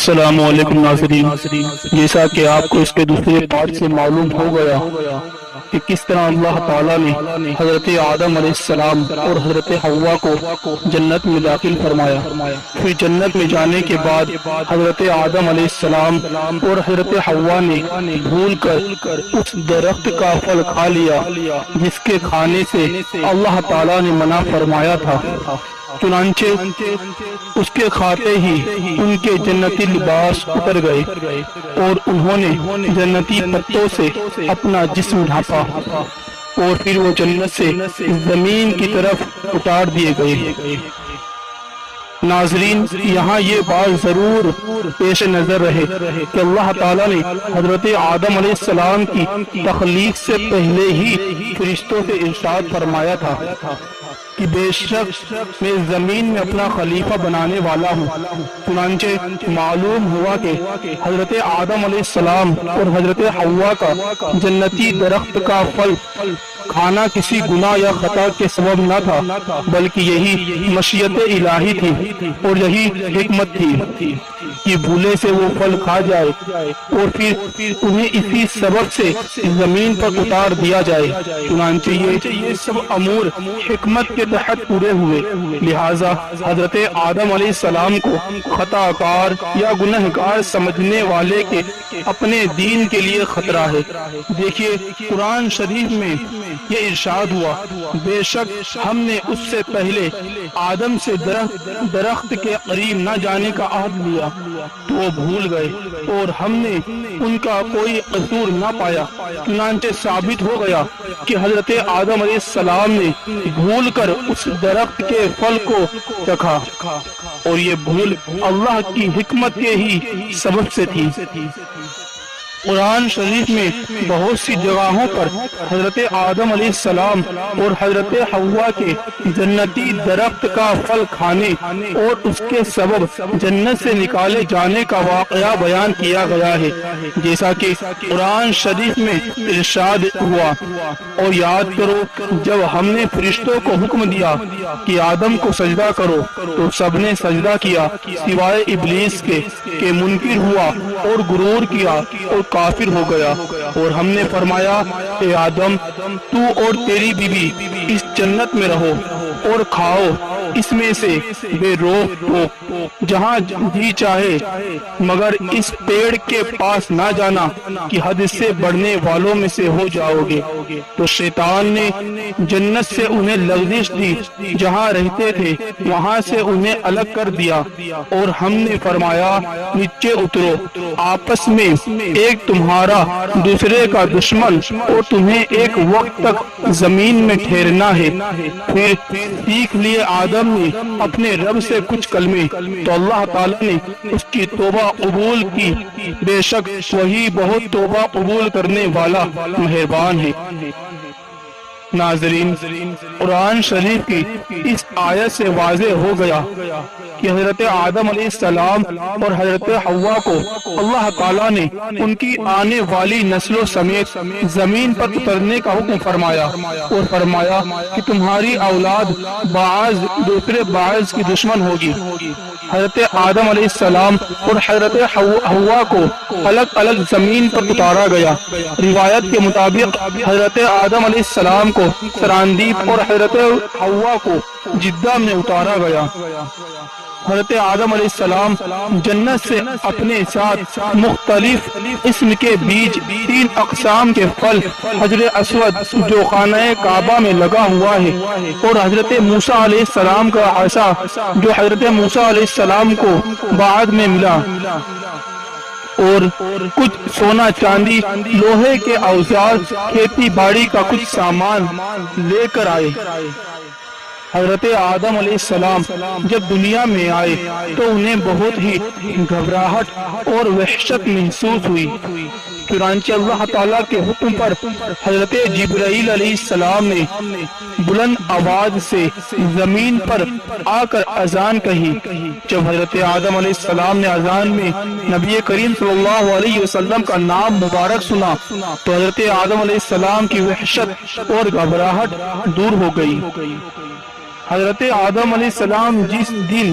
السلام علیکم ناظرین، جیسا کہ آپ کو اس کے دوسرے پارٹ سے معلوم ہو گیا کہ کس طرح اللہ تعالیٰ نے حضرت آدم علیہ السلام اور حضرت حوا کو جنت میں داخل فرمایا۔ پھر جنت میں جانے کے بعد حضرت آدم علیہ السلام اور حضرت حوا نے بھول کر اس درخت کا پھل کھا لیا جس کے کھانے سے اللہ تعالیٰ نے منع فرمایا تھا۔ چنانچہ اس کے کھاتے ہی ان کے جنتی لباس اتر گئے اور انہوں نے جنتی پتوں سے اپنا جسم ڈھانپا اور پھر وہ جنت سے زمین کی طرف اتار دیے گئے۔ ناظرین، یہاں یہ بات ضرور پیش نظر رہے کہ اللہ تعالیٰ نے حضرت آدم علیہ السلام کی تخلیق سے پہلے ہی فرشتوں سے ارشاد فرمایا تھا کہ بے شک میں زمین میں اپنا خلیفہ بنانے والا ہوں۔ چنانچہ معلوم ہوا کہ حضرت آدم علیہ السلام اور حضرت حوا کا جنتی درخت کا پھل کھانا کسی گناہ یا خطا کے سبب نہ تھا، بلکہ یہی مشیت الہی تھی اور یہی حکمت تھی کہ بھولے سے وہ پھل کھا جائے اور پھر انہیں اسی سبب سے زمین پر اتار دیا جائے۔ چنانچہ یہ سب امور حکمت کے تحت پورے ہوئے، لہٰذا حضرت آدم علیہ السلام کو خطا کار یا گنہگار سمجھنے والے کے اپنے دین کے لیے خطرہ ہے۔ دیکھیے، قرآن شریف میں یہ ارشاد ہوا، بے شک ہم نے اس سے پہلے آدم سے درخت کے قریب نہ جانے کا عہد لیا تو وہ بھول گئے اور ہم نے ان کا کوئی قصور نہ پایا۔ چنانچہ ثابت ہو گیا کہ حضرت آدم علیہ السلام نے بھول کر اس درخت کے پھل کو چکھا اور یہ بھول اللہ کی حکمت کے ہی سبب سے تھی۔ قرآن شریف میں بہت سی جگہوں پر حضرت آدم علیہ السلام اور حضرت حوا کے جنتی درخت کا پھل کھانے اور اس کے سبب جنت سے نکالے جانے کا واقعہ بیان کیا گیا ہے، جیسا کہ قرآن شریف میں ارشاد ہوا، اور یاد کرو جب ہم نے فرشتوں کو حکم دیا کہ آدم کو سجدہ کرو تو سب نے سجدہ کیا سوائے ابلیس کے کہ منکر ہوا اور غرور کیا اور کافر ہو گیا، اور ہم نے فرمایا اے آدم، تو اور تیری بیوی اس جنت میں رہو اور کھاؤ اس میں سے بے روک ٹوک جہاں جی چاہے، مگر اس پیڑ کے پاس نہ جانا کہ حد سے بڑھنے والوں میں سے ہو جاؤ گے۔ تو شیطان نے جنت سے انہیں لغزش دی، جہاں رہتے تھے وہاں سے انہیں الگ کر دیا اور ہم نے فرمایا نیچے اترو، آپس میں ایک تمہارا دوسرے کا دشمن اور تمہیں ایک وقت تک زمین میں ٹھہرنا ہے۔ پھر سیکھ لیے آدم نے اپنے رب سے کچھ کلمے تو اللہ تعالیٰ نے اس کی توبہ قبول کی، بے شک وہی بہت توبہ قبول کرنے والا مہربان ہے۔ ناظرین، قرآن شریف کی اس آیت سے واضح ہو گیا کہ حضرت آدم علیہ السلام اور حضرت حوا کو اللہ تعالیٰ نے ان کی آنے والی نسلوں سمیت زمین پر اترنے کا حکم فرمایا اور فرمایا کہ تمہاری اولاد بعض دوسرے بعض کی دشمن ہوگی۔ حضرت آدم علیہ السلام اور حضرت حوا کو الگ الگ زمین پر اتارا گیا۔ روایت کے مطابق حضرت آدم علیہ السلام کو سراندیپ اور حضرت حوا کو جدہ میں اتارا گیا۔ حضرت آدم علیہ السلام جنت سے اپنے ساتھ مختلف قسم کے بیج، 3 اقسام کے پھل، حجر اسود جو خانہ کعبہ میں لگا ہوا ہے، اور حضرت موسیٰ علیہ السلام کا عصا جو حضرت موسیٰ علیہ السلام کو بعد میں ملا، اور کچھ سونا چاندی، لوہے کے اوزار، کھیتی باڑی کا کچھ سامان لے کر آئے۔ حضرت آدم علیہ السلام جب دنیا میں آئے تو انہیں بہت ہی گھبراہٹ اور وحشت محسوس ہوئی۔ چنانچہ اللہ تعالیٰ کے حکم پر حضرت جبرائیل علیہ السلام نے بلند آواز سے زمین پر آ کر اذان کہی۔ جب حضرت آدم علیہ السلام نے اذان میں نبی کریم صلی اللہ علیہ وسلم کا نام مبارک سنا تو حضرت آدم علیہ السلام کی وحشت اور گھبراہٹ دور ہو گئی۔ حضرت آدم علیہ السلام جس دن